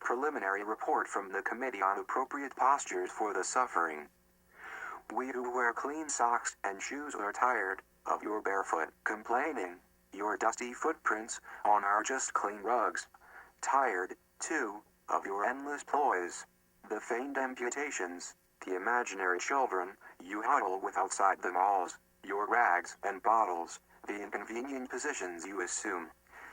Preliminary report from the Committee on Appropriate Postures for the Suffering. We who wear clean socks and shoes are tired of your barefoot complaining, your dusty footprints on our just clean rugs. Tired, too, of your endless ploys, the feigned amputations, the imaginary children you huddle with outside the malls, your rags and bottles, the inconvenient positions you assume.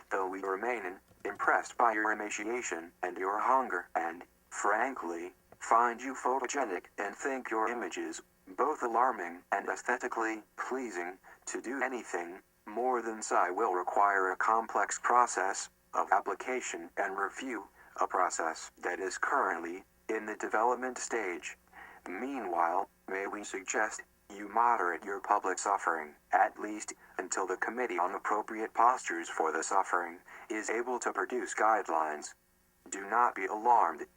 Though we remain impressed by your emaciation and your hunger and, frankly, find you photogenic and think your images both alarming and aesthetically pleasing, to do anything more than sigh will require a complex process of application and review, a process that is currently in the development stage. Meanwhile, may we suggest you moderate your public suffering, at least until the Committee on Appropriate Postures for the Suffering is able to produce guidelines. Do not be alarmed.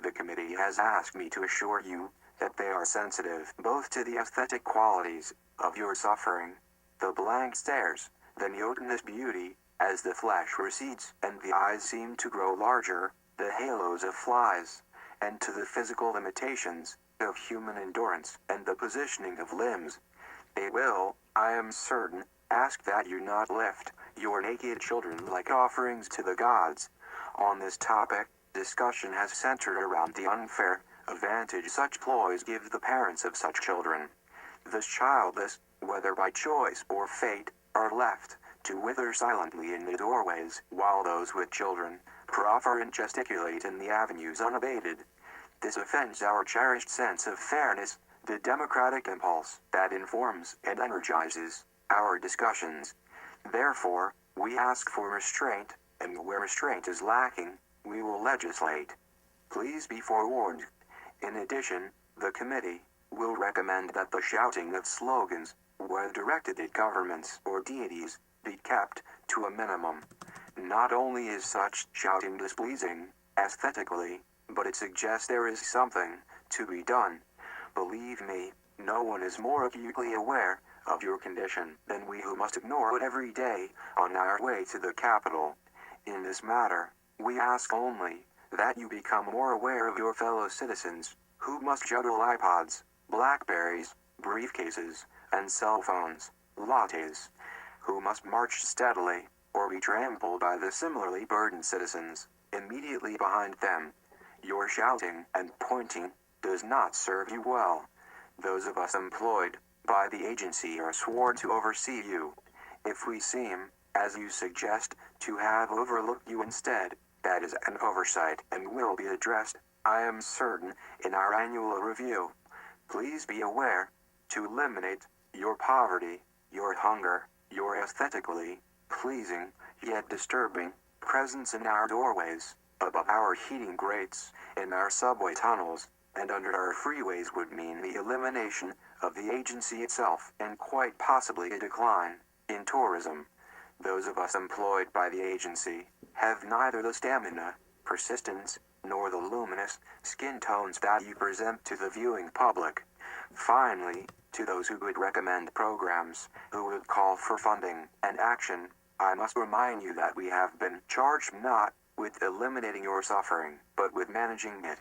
The committee has asked me to assure you that they are sensitive both to the aesthetic qualities of your suffering, the blank stares, the neotenous beauty, as the flesh recedes and the eyes seem to grow larger, the halos of flies, and to the physical limitations of human endurance and the positioning of limbs. They will, I am certain, ask that you not lift your naked children like offerings to the gods. On this topic, discussion has centered around the unfair advantage such ploys give the parents of such children. The childless, whether by choice or fate, are left to wither silently in the doorways, while those with children proffer and gesticulate in the avenues unabated. This offends our cherished sense of fairness, the democratic impulse that informs and energizes our discussions. Therefore, we ask for restraint, and where restraint is lacking, we will legislate. Please be forewarned. In addition, the committee will recommend that the shouting of slogans, whether directed at governments or deities, be kept to a minimum. Not only is such shouting displeasing, aesthetically, but it suggests there is something to be done. Believe me, no one is more acutely aware of your condition than we who must ignore it every day on our way to the Capitol. In this matter, we ask only that you become more aware of your fellow citizens, who must juggle iPods, Blackberries, briefcases, and cell phones, lattes, who must march steadily, or be trampled by the similarly burdened citizens immediately behind them. Your shouting and pointing does not serve you well. Those of us employed by the agency are sworn to oversee you. If we seem, as you suggest, to have overlooked you instead, that is an oversight and will be addressed, I am certain, in our annual review. Please be aware to eliminate your poverty, your hunger, your aesthetically pleasing, yet disturbing, presence in our doorways, above our heating grates, in our subway tunnels, and under our freeways would mean the elimination of the agency itself and quite possibly a decline in tourism. Those of us employed by the agency have neither the stamina, persistence, nor the luminous skin tones that you present to the viewing public. Finally, to those who would recommend programs, who would call for funding and action, I must remind you that we have been charged not with eliminating your suffering, but with managing it.